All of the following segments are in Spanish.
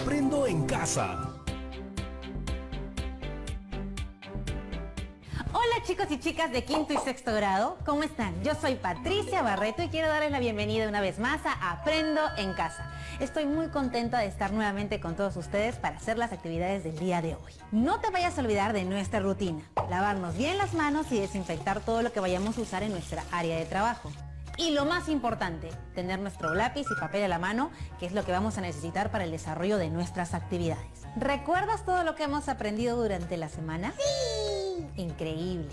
Aprendo en Casa. Hola chicos y chicas de quinto y sexto grado, ¿cómo están? Yo soy Patricia Barreto y quiero darles la bienvenida una vez más a Aprendo en Casa. Estoy muy contenta de estar nuevamente con todos ustedes para hacer las actividades del día de hoy. No te vayas a olvidar de nuestra rutina, lavarnos bien las manos y desinfectar todo lo que vayamos a usar en nuestra área de trabajo. Y lo más importante, tener nuestro lápiz y papel a la mano, que es lo que vamos a necesitar para el desarrollo de nuestras actividades. ¿Recuerdas todo lo que hemos aprendido durante la semana? ¡Sí! Increíble.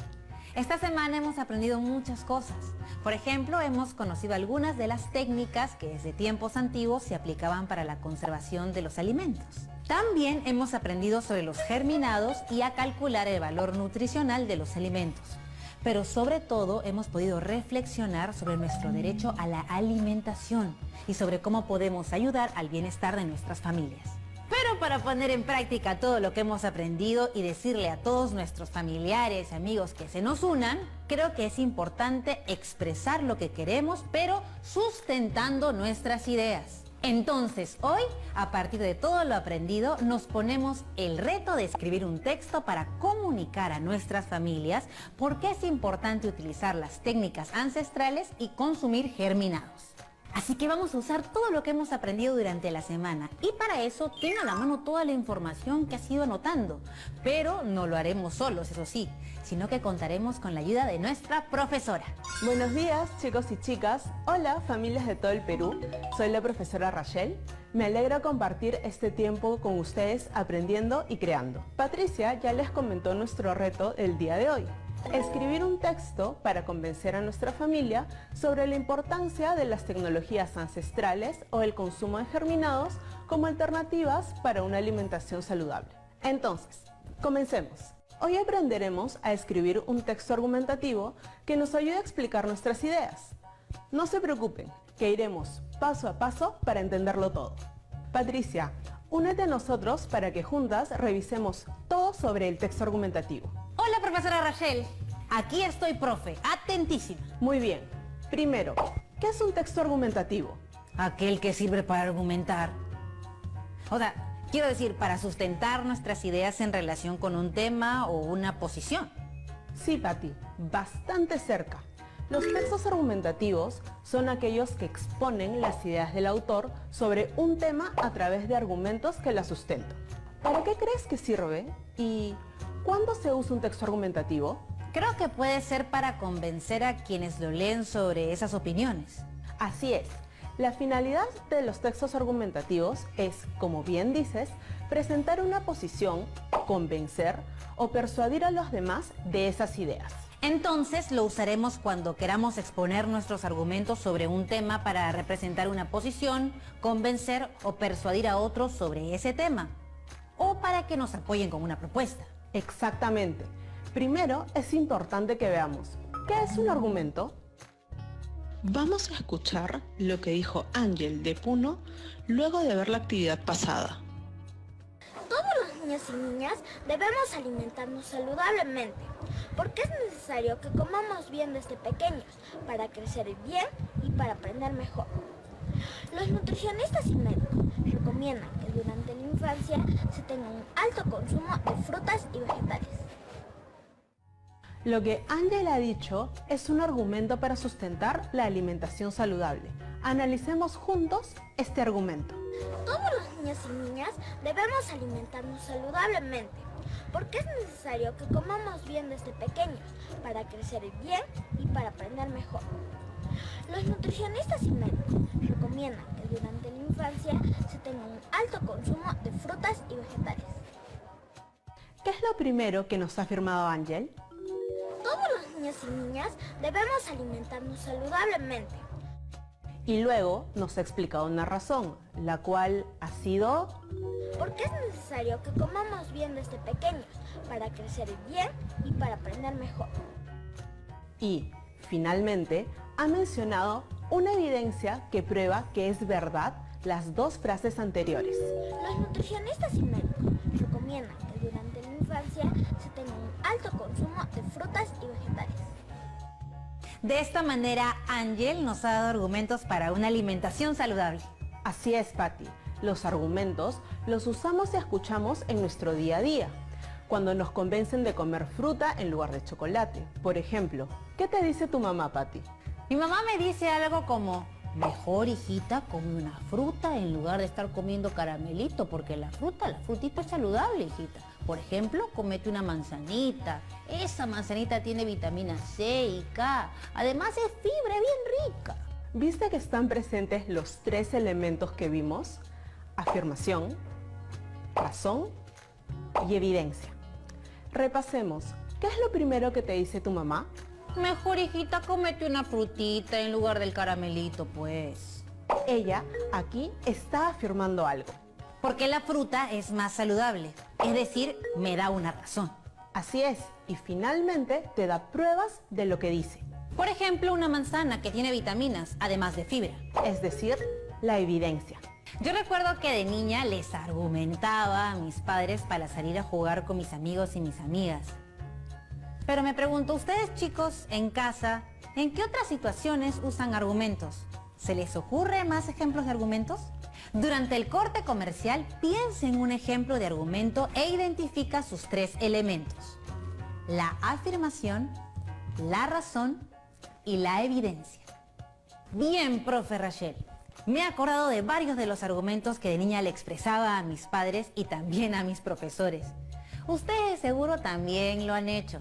Esta semana hemos aprendido muchas cosas. Por ejemplo, hemos conocido algunas de las técnicas que desde tiempos antiguos se aplicaban para la conservación de los alimentos. También hemos aprendido sobre los germinados y a calcular el valor nutricional de los alimentos. Pero sobre todo hemos podido reflexionar sobre nuestro derecho a la alimentación y sobre cómo podemos ayudar al bienestar de nuestras familias. Pero para poner en práctica todo lo que hemos aprendido y decirle a todos nuestros familiares y amigos que se nos unan, creo que es importante expresar lo que queremos, pero sustentando nuestras ideas. Entonces, hoy, a partir de todo lo aprendido, nos ponemos el reto de escribir un texto para comunicar a nuestras familias por qué es importante utilizar las técnicas ancestrales y consumir germinados. Así que vamos a usar todo lo que hemos aprendido durante la semana y para eso tenga a la mano toda la información que has ido anotando. Pero no lo haremos solos, eso sí, sino que contaremos con la ayuda de nuestra profesora. Buenos días, chicos y chicas. Hola, familias de todo el Perú. Soy la profesora Rachel. Me alegra compartir este tiempo con ustedes aprendiendo y creando. Patricia ya les comentó nuestro reto del día de hoy. Escribir un texto para convencer a nuestra familia sobre la importancia de las tecnologías ancestrales o el consumo de germinados como alternativas para una alimentación saludable. Entonces, comencemos. Hoy aprenderemos a escribir un texto argumentativo que nos ayude a explicar nuestras ideas. No se preocupen, que iremos paso a paso para entenderlo todo. Patricia, únete a nosotros para que juntas revisemos todo sobre el texto argumentativo. Hola, profesora Rachel. Aquí estoy, profe. Atentísima. Muy bien. Primero, ¿qué es un texto argumentativo? Aquel que sirve para argumentar. O sea, quiero decir, para sustentar nuestras ideas en relación con un tema o una posición. Sí, Pati, bastante cerca. Los textos argumentativos son aquellos que exponen las ideas del autor sobre un tema a través de argumentos que la sustentan. ¿Para qué crees que sirve? ¿Y cuándo se usa un texto argumentativo? Creo que puede ser para convencer a quienes lo leen sobre esas opiniones. Así es. La finalidad de los textos argumentativos es, como bien dices, presentar una posición, convencer o persuadir a los demás de esas ideas. Entonces lo usaremos cuando queramos exponer nuestros argumentos sobre un tema para representar una posición, convencer o persuadir a otros sobre ese tema. O para que nos apoyen con una propuesta. Exactamente. Primero es importante que veamos, ¿qué es un argumento? Vamos a escuchar lo que dijo Ángel de Puno luego de ver la actividad pasada. Todos los niños y niñas debemos alimentarnos saludablemente, porque es necesario que comamos bien desde pequeños para crecer bien y para aprender mejor. Los nutricionistas y médicos recomiendan que durante la infancia se tenga un alto consumo de frutas y vegetales. Lo que Ángel ha dicho es un argumento para sustentar la alimentación saludable. Analicemos juntos este argumento. Todos los niños y niñas debemos alimentarnos saludablemente, porque es necesario que comamos bien desde pequeños para crecer bien y para aprender mejor. Los nutricionistas y médicos recomiendan que durante la infancia se tenga un alto consumo de frutas y vegetales. ¿Qué es lo primero que nos ha afirmado Ángel? Todos los niños y niñas debemos alimentarnos saludablemente. Y luego nos ha explicado una razón, la cual ha sido... Porque es necesario que comamos bien desde pequeños para crecer bien y para aprender mejor. Y, finalmente, ha mencionado una evidencia que prueba que es verdad las dos frases anteriores. Los nutricionistas y médicos recomiendan que durante la infancia se tenga un alto consumo de frutas y vegetales. De esta manera, Ángel nos ha dado argumentos para una alimentación saludable. Así es, Patti. Los argumentos los usamos y escuchamos en nuestro día a día, cuando nos convencen de comer fruta en lugar de chocolate. Por ejemplo, ¿qué te dice tu mamá, Patti? Mi mamá me dice algo como, mejor hijita, come una fruta en lugar de estar comiendo caramelito, porque la frutita es saludable, hijita. Por ejemplo, comete una manzanita. Esa manzanita tiene vitamina C y K. Además es fibra bien rica. ¿Viste que están presentes los 3 elementos que vimos? Afirmación, razón y evidencia. Repasemos. ¿Qué es lo primero que te dice tu mamá? Mejor hijita, cómete una frutita en lugar del caramelito, pues. Ella aquí está afirmando algo. Porque la fruta es más saludable. Es decir, me da una razón. Así es, y finalmente te da pruebas de lo que dice. Por ejemplo, una manzana que tiene vitaminas, además de fibra. Es decir, la evidencia. Yo recuerdo que de niña les argumentaba a mis padres para salir a jugar con mis amigos y mis amigas. Pero me pregunto, ustedes chicos, en casa, ¿en qué otras situaciones usan argumentos? ¿Se les ocurre más ejemplos de argumentos? Durante el corte comercial, piensa en un ejemplo de argumento e identifica sus 3 elementos. La afirmación, la razón y la evidencia. Bien, profe Rachel. Me he acordado de varios de los argumentos que de niña le expresaba a mis padres y también a mis profesores. Ustedes seguro también lo han hecho.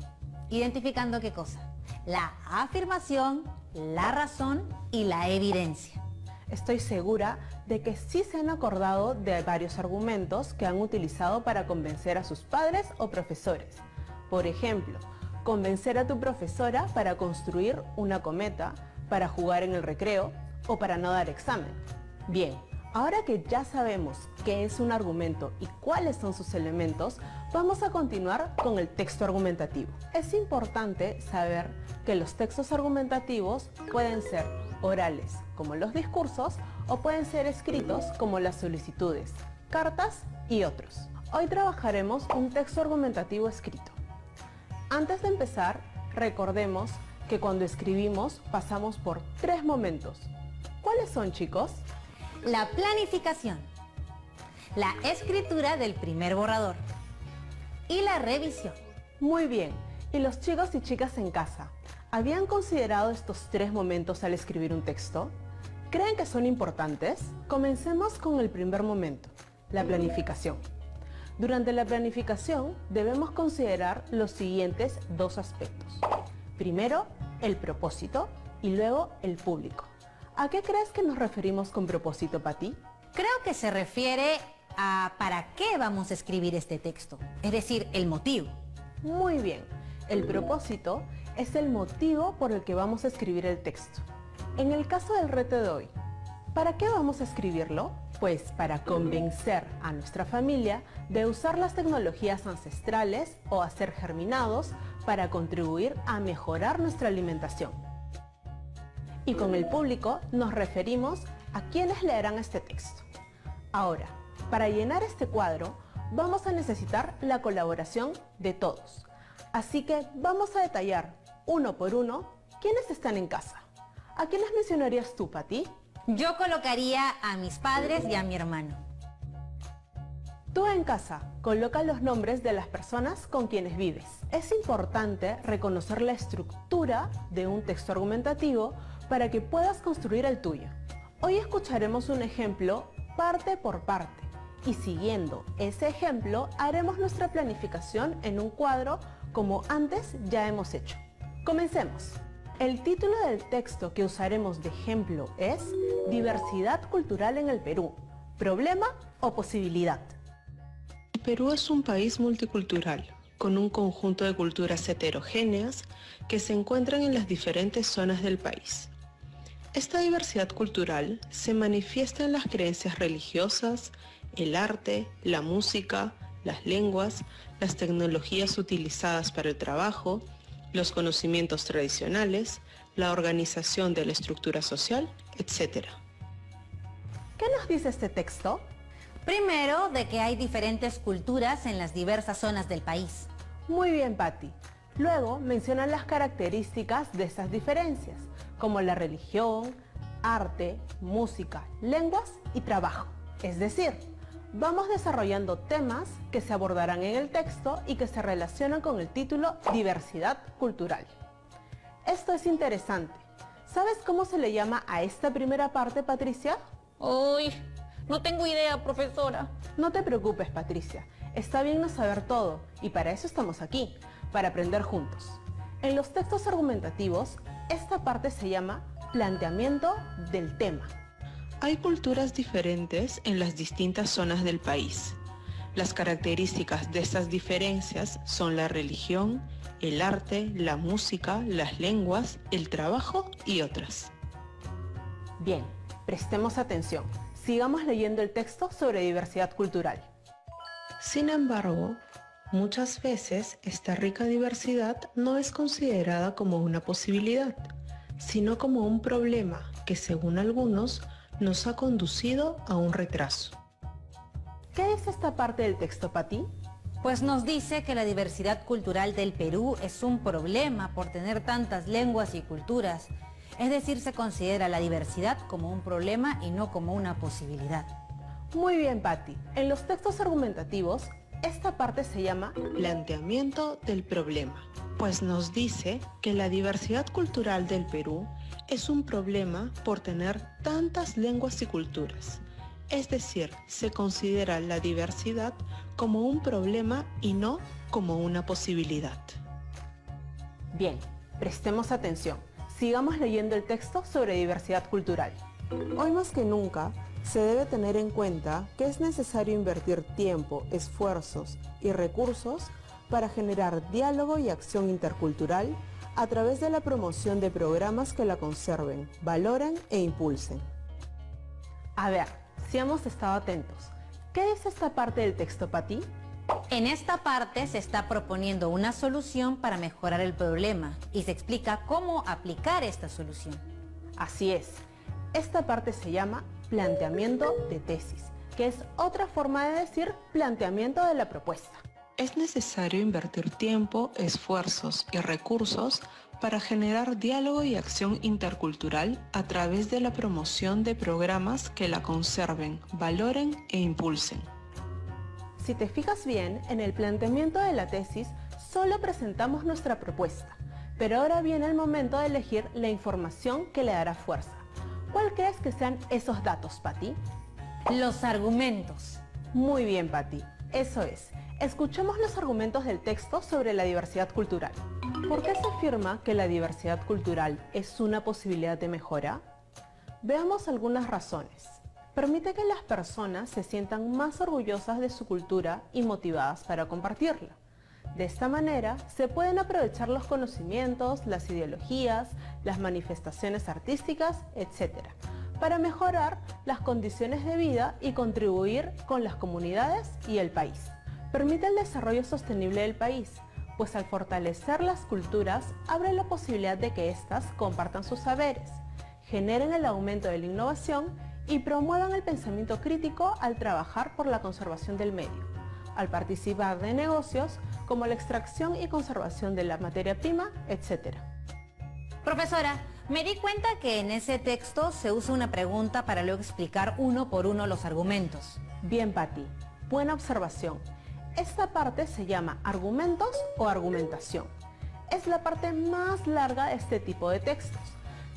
¿Identificando qué cosa? La afirmación, la razón y la evidencia. Estoy segura de que sí se han acordado de varios argumentos que han utilizado para convencer a sus padres o profesores. Por ejemplo, convencer a tu profesora para construir una cometa, para jugar en el recreo o para no dar examen. Bien, ahora que ya sabemos qué es un argumento y cuáles son sus elementos, vamos a continuar con el texto argumentativo. Es importante saber que los textos argumentativos pueden ser orales, como los discursos, o pueden ser escritos, como las solicitudes, cartas y otros. Hoy trabajaremos un texto argumentativo escrito. Antes de empezar, recordemos que cuando escribimos pasamos por 3 momentos. ¿Cuáles son, chicos? La planificación, la escritura del primer borrador y la revisión. Muy bien. ¿Y los chicos y chicas en casa? ¿Habían considerado estos 3 momentos al escribir un texto? ¿Creen que son importantes? Comencemos con el primer momento, la planificación. Durante la planificación debemos considerar los siguientes 2 aspectos. Primero, el propósito y luego el público. ¿A qué crees que nos referimos con propósito, Patti? Creo que se refiere a para qué vamos a escribir este texto, es decir, el motivo. Muy bien. El propósito es el motivo por el que vamos a escribir el texto. En el caso del reto de hoy, ¿para qué vamos a escribirlo? Pues para convencer a nuestra familia de usar las tecnologías ancestrales o hacer germinados para contribuir a mejorar nuestra alimentación. Y con el público nos referimos a quienes leerán este texto. Ahora, para llenar este cuadro, vamos a necesitar la colaboración de todos. Así que vamos a detallar uno por uno quiénes están en casa. ¿A quiénes mencionarías tú, Patti? Yo colocaría a mis padres y a mi hermano. Tú en casa, coloca los nombres de las personas con quienes vives. Es importante reconocer la estructura de un texto argumentativo para que puedas construir el tuyo. Hoy escucharemos un ejemplo parte por parte y siguiendo ese ejemplo haremos nuestra planificación en un cuadro como antes ya hemos hecho. Comencemos. El título del texto que usaremos de ejemplo es Diversidad cultural en el Perú, ¿problema o posibilidad? El Perú es un país multicultural, con un conjunto de culturas heterogéneas que se encuentran en las diferentes zonas del país. Esta diversidad cultural se manifiesta en las creencias religiosas, el arte, la música, las lenguas, las tecnologías utilizadas para el trabajo, los conocimientos tradicionales, la organización de la estructura social, etc. ¿Qué nos dice este texto? Primero, de que hay diferentes culturas en las diversas zonas del país. Muy bien, Patti. Luego mencionan las características de estas diferencias, como la religión, arte, música, lenguas y trabajo. Es decir, vamos desarrollando temas que se abordarán en el texto y que se relacionan con el título Diversidad Cultural. Esto es interesante. ¿Sabes cómo se le llama a esta primera parte, Patricia? Uy, no tengo idea, profesora. No te preocupes, Patricia. Está bien no saber todo y para eso estamos aquí, para aprender juntos. En los textos argumentativos, esta parte se llama planteamiento del tema. Hay culturas diferentes en las distintas zonas del país. Las características de estas diferencias son la religión, el arte, la música, las lenguas, el trabajo y otras. Bien, prestemos atención. Sigamos leyendo el texto sobre diversidad cultural. Sin embargo, muchas veces esta rica diversidad no es considerada como una posibilidad, sino como un problema que, según algunos, nos ha conducido a un retraso. ¿Qué dice esta parte del texto, Pati? Pues nos dice que la diversidad cultural del Perú es un problema por tener tantas lenguas y culturas. Es decir, se considera la diversidad como un problema y no como una posibilidad. Muy bien, Pati. En los textos argumentativos, esta parte se llama Planteamiento del problema, pues nos dice que la diversidad cultural del Perú es un problema por tener tantas lenguas y culturas. Es decir, se considera la diversidad como un problema y no como una posibilidad. Bien, prestemos atención. Sigamos leyendo el texto sobre diversidad cultural. Hoy más que nunca, se debe tener en cuenta que es necesario invertir tiempo, esfuerzos y recursos para generar diálogo y acción intercultural a través de la promoción de programas que la conserven, valoren e impulsen. A ver, si hemos estado atentos. ¿Qué dice esta parte del texto, Pati? En esta parte se está proponiendo una solución para mejorar el problema y se explica cómo aplicar esta solución. Así es. Esta parte se llama planteamiento de tesis, que es otra forma de decir planteamiento de la propuesta. Es necesario invertir tiempo, esfuerzos y recursos para generar diálogo y acción intercultural a través de la promoción de programas que la conserven, valoren e impulsen. Si te fijas bien, en el planteamiento de la tesis solo presentamos nuestra propuesta, pero ahora viene el momento de elegir la información que le dará fuerza. ¿Cuál crees que sean esos datos, Pati? Los argumentos. Muy bien, Pati. Eso es. Escuchemos los argumentos del texto sobre la diversidad cultural. ¿Por qué se afirma que la diversidad cultural es una posibilidad de mejora? Veamos algunas razones. Permite que las personas se sientan más orgullosas de su cultura y motivadas para compartirla. De esta manera, se pueden aprovechar los conocimientos, las ideologías, las manifestaciones artísticas, etc., para mejorar las condiciones de vida y contribuir con las comunidades y el país. Permite el desarrollo sostenible del país, pues al fortalecer las culturas, abre la posibilidad de que éstas compartan sus saberes, generen el aumento de la innovación y promuevan el pensamiento crítico al trabajar por la conservación del medio, al participar de negocios como la extracción y conservación de la materia prima, etc. Profesora, me di cuenta que en ese texto se usa una pregunta para luego explicar uno por uno los argumentos. Bien, Pati, buena observación. Esta parte se llama argumentos o argumentación. Es la parte más larga de este tipo de textos,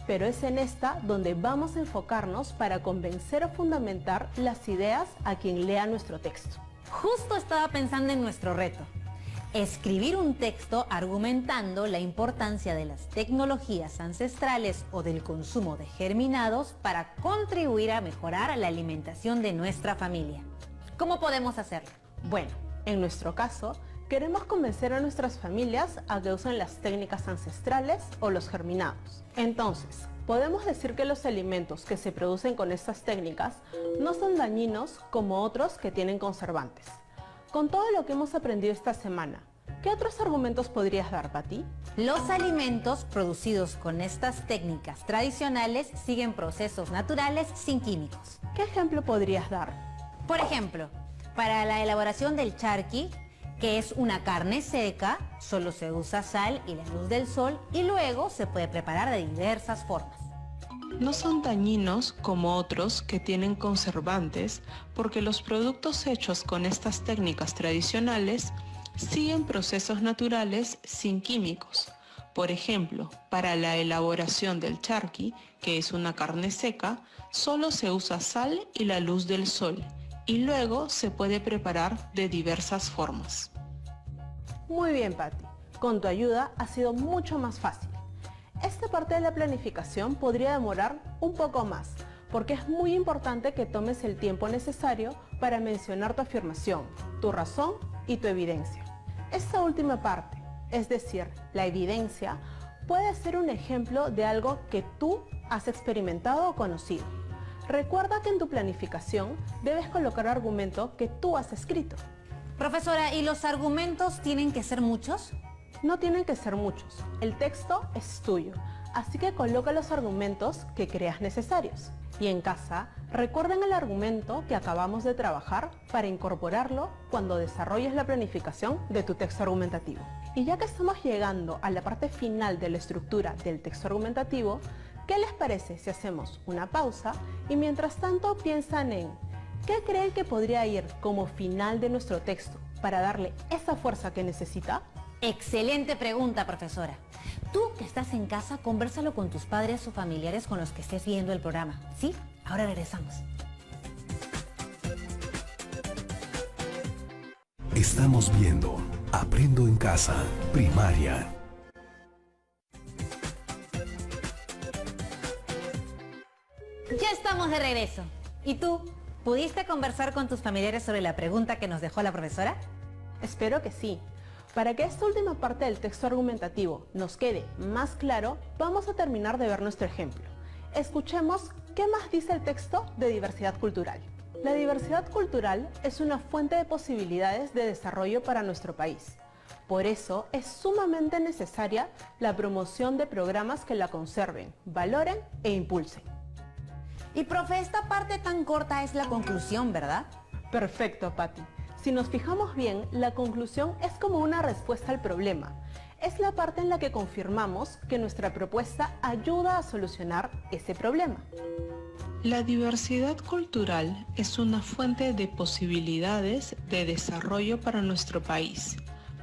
pero es en esta donde vamos a enfocarnos para convencer o fundamentar las ideas a quien lea nuestro texto. Justo estaba pensando en nuestro reto. Escribir un texto argumentando la importancia de las tecnologías ancestrales o del consumo de germinados para contribuir a mejorar la alimentación de nuestra familia. ¿Cómo podemos hacerlo? Bueno, en nuestro caso, queremos convencer a nuestras familias a que usen las técnicas ancestrales o los germinados. Entonces, podemos decir que los alimentos que se producen con estas técnicas no son dañinos como otros que tienen conservantes. Con todo lo que hemos aprendido esta semana, ¿qué otros argumentos podrías dar, Pati? Los alimentos producidos con estas técnicas tradicionales siguen procesos naturales sin químicos. ¿Qué ejemplo podrías dar? Por ejemplo, para la elaboración del charqui, que es una carne seca, solo se usa sal y la luz del sol y luego se puede preparar de diversas formas. No son dañinos como otros que tienen conservantes, porque los productos hechos con estas técnicas tradicionales siguen procesos naturales sin químicos. Por ejemplo, para la elaboración del charqui, que es una carne seca, solo se usa sal y la luz del sol, y luego se puede preparar de diversas formas. Muy bien, Patti. Con tu ayuda ha sido mucho más fácil. Esta parte de la planificación podría demorar un poco más, porque es muy importante que tomes el tiempo necesario para mencionar tu afirmación, tu razón y tu evidencia. Esta última parte, es decir, la evidencia, puede ser un ejemplo de algo que tú has experimentado o conocido. Recuerda que en tu planificación debes colocar argumentos que tú has escrito. Profesora, ¿y los argumentos tienen que ser muchos? No tienen que ser muchos, el texto es tuyo, así que coloca los argumentos que creas necesarios. Y en casa, recuerden el argumento que acabamos de trabajar para incorporarlo cuando desarrolles la planificación de tu texto argumentativo. Y ya que estamos llegando a la parte final de la estructura del texto argumentativo, ¿qué les parece si hacemos una pausa y mientras tanto piensan en qué creen que podría ir como final de nuestro texto para darle esa fuerza que necesita? Excelente pregunta, profesora. Tú que estás en casa, convérsalo con tus padres o familiares con los que estés viendo el programa. ¿Sí? Ahora regresamos. Estamos viendo Aprendo en Casa, primaria. Ya estamos de regreso. ¿Y tú? ¿Pudiste conversar con tus familiares sobre la pregunta que nos dejó la profesora? Espero que sí. Para que esta última parte del texto argumentativo nos quede más claro, vamos a terminar de ver nuestro ejemplo. Escuchemos qué más dice el texto de diversidad cultural. La diversidad cultural es una fuente de posibilidades de desarrollo para nuestro país. Por eso es sumamente necesaria la promoción de programas que la conserven, valoren e impulsen. Y profe, esta parte tan corta es la conclusión, ¿verdad? Perfecto, Patti. Si nos fijamos bien, la conclusión es como una respuesta al problema. Es la parte en la que confirmamos que nuestra propuesta ayuda a solucionar ese problema. La diversidad cultural es una fuente de posibilidades de desarrollo para nuestro país.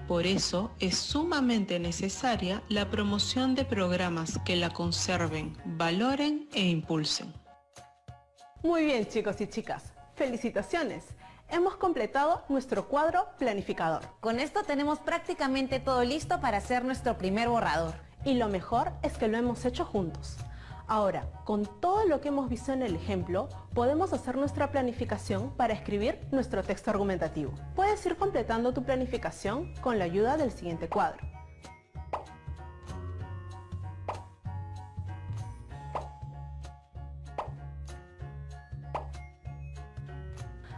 Por eso es sumamente necesaria la promoción de programas que la conserven, valoren e impulsen. Muy bien, chicos y chicas. ¡Felicitaciones! Hemos completado nuestro cuadro planificador. Con esto tenemos prácticamente todo listo para hacer nuestro primer borrador. Y lo mejor es que lo hemos hecho juntos. Ahora, con todo lo que hemos visto en el ejemplo, podemos hacer nuestra planificación para escribir nuestro texto argumentativo. Puedes ir completando tu planificación con la ayuda del siguiente cuadro.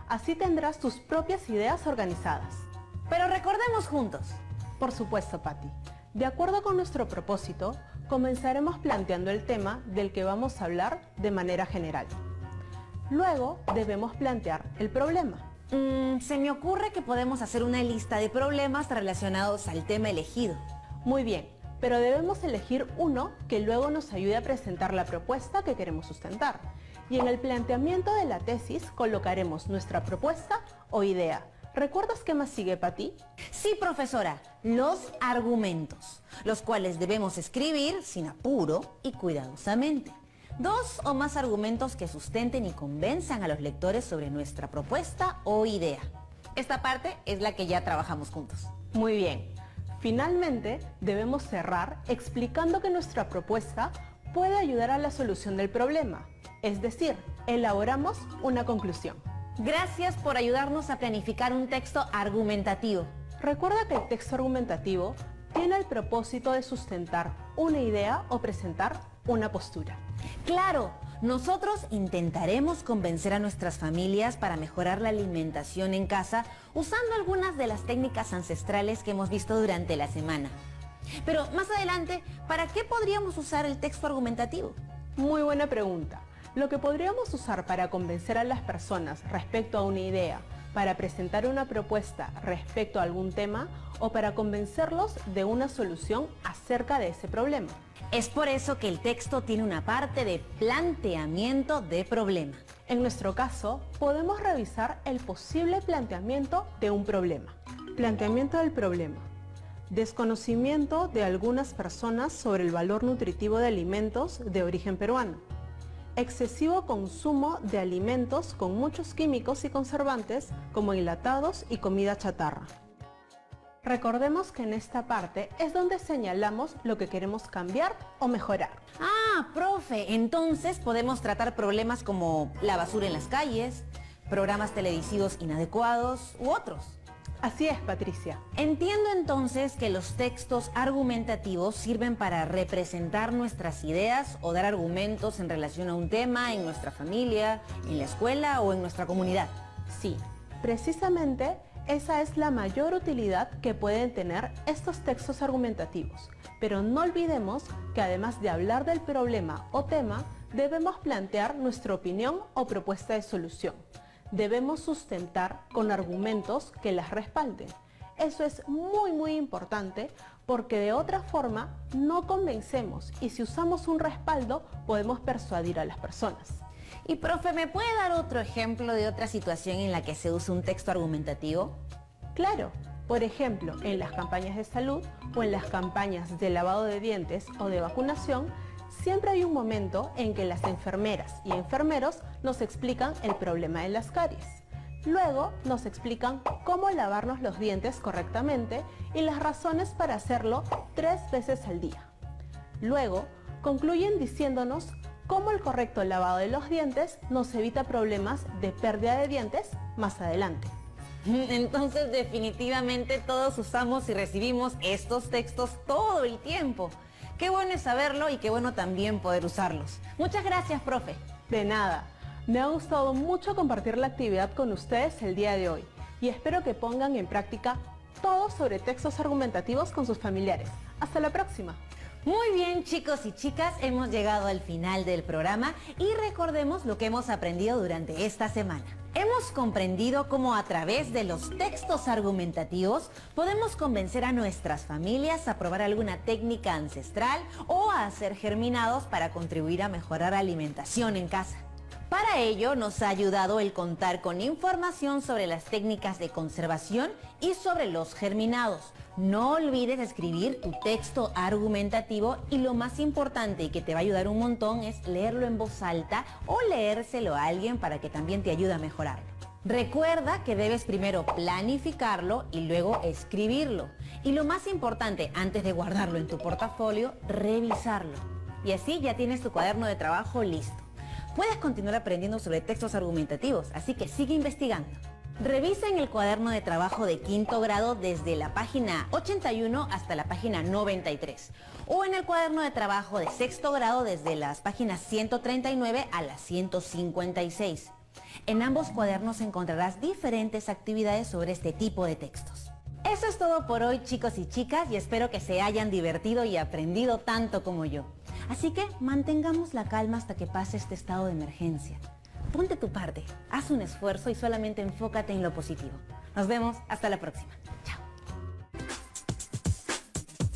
Así tendrás tus propias ideas organizadas. Pero recordemos juntos. Por supuesto, Patti. De acuerdo con nuestro propósito, comenzaremos planteando el tema del que vamos a hablar de manera general. Luego debemos plantear el problema. Se me ocurre que podemos hacer una lista de problemas relacionados al tema elegido. Muy bien, pero debemos elegir uno que luego nos ayude a presentar la propuesta que queremos sustentar. Y en el planteamiento de la tesis colocaremos nuestra propuesta o idea. ¿Recuerdas qué más sigue, Patti? Sí, profesora, los argumentos, los cuales debemos escribir sin apuro y cuidadosamente. 2 o más argumentos que sustenten y convenzan a los lectores sobre nuestra propuesta o idea. Esta parte es la que ya trabajamos juntos. Muy bien. Finalmente, debemos cerrar explicando que nuestra propuesta puede ayudar a la solución del problema. Es decir, elaboramos una conclusión. Gracias por ayudarnos a planificar un texto argumentativo. Recuerda que el texto argumentativo tiene el propósito de sustentar una idea o presentar una postura. Claro, nosotros intentaremos convencer a nuestras familias para mejorar la alimentación en casa usando algunas de las técnicas ancestrales que hemos visto durante la semana. Pero más adelante, ¿para qué podríamos usar el texto argumentativo? Muy buena pregunta. Lo que podríamos usar para convencer a las personas respecto a una idea, para presentar una propuesta respecto a algún tema o para convencerlos de una solución acerca de ese problema. Es por eso que el texto tiene una parte de planteamiento de problema. En nuestro caso, podemos revisar el posible planteamiento de un problema. Planteamiento del problema. Desconocimiento de algunas personas sobre el valor nutritivo de alimentos de origen peruano. Excesivo consumo de alimentos con muchos químicos y conservantes como enlatados y comida chatarra. Recordemos que en esta parte es donde señalamos lo que queremos cambiar o mejorar. Ah, profe, entonces podemos tratar problemas como la basura en las calles, programas televisivos inadecuados u otros. Así es, Patricia. Entiendo entonces que los textos argumentativos sirven para representar nuestras ideas o dar argumentos en relación a un tema en nuestra familia, en la escuela o en nuestra comunidad. Sí, precisamente esa es la mayor utilidad que pueden tener estos textos argumentativos. Pero no olvidemos que además de hablar del problema o tema, debemos plantear nuestra opinión o propuesta de solución. Debemos sustentar con argumentos que las respalden. Eso es muy importante porque de otra forma no convencemos y si usamos un respaldo podemos persuadir a las personas. Y profe, ¿me puede dar otro ejemplo de otra situación en la que se usa un texto argumentativo? Claro, por ejemplo, en las campañas de salud o en las campañas de lavado de dientes o de vacunación, siempre hay un momento en que las enfermeras y enfermeros nos explican el problema de las caries. Luego nos explican cómo lavarnos los dientes correctamente y las razones para hacerlo 3 veces al día. Luego concluyen diciéndonos cómo el correcto lavado de los dientes nos evita problemas de pérdida de dientes más adelante. Entonces definitivamente todos usamos y recibimos estos textos todo el tiempo. Qué bueno es saberlo y qué bueno también poder usarlos. Muchas gracias, profe. De nada. Me ha gustado mucho compartir la actividad con ustedes el día de hoy y espero que pongan en práctica todo sobre textos argumentativos con sus familiares. Hasta la próxima. Muy bien, chicos y chicas, hemos llegado al final del programa y recordemos lo que hemos aprendido durante esta semana. Hemos comprendido cómo a través de los textos argumentativos podemos convencer a nuestras familias a probar alguna técnica ancestral o a hacer germinados para contribuir a mejorar la alimentación en casa. Para ello nos ha ayudado el contar con información sobre las técnicas de conservación y sobre los germinados. No olvides escribir tu texto argumentativo y lo más importante y que te va a ayudar un montón es leerlo en voz alta o leérselo a alguien para que también te ayude a mejorarlo. Recuerda que debes primero planificarlo y luego escribirlo. Y lo más importante, antes de guardarlo en tu portafolio, revisarlo. Y así ya tienes tu cuaderno de trabajo listo. Puedes continuar aprendiendo sobre textos argumentativos, así que sigue investigando. Revisa en el cuaderno de trabajo de 5º grado desde la página 81 hasta la página 93 o en el cuaderno de trabajo de 6º grado desde las páginas 139 a las 156. En ambos cuadernos encontrarás diferentes actividades sobre este tipo de textos. Eso es todo por hoy, chicos y chicas, y espero que se hayan divertido y aprendido tanto como yo. Así que mantengamos la calma hasta que pase este estado de emergencia. Ponte tu parte, haz un esfuerzo y solamente enfócate en lo positivo. Nos vemos, hasta la próxima.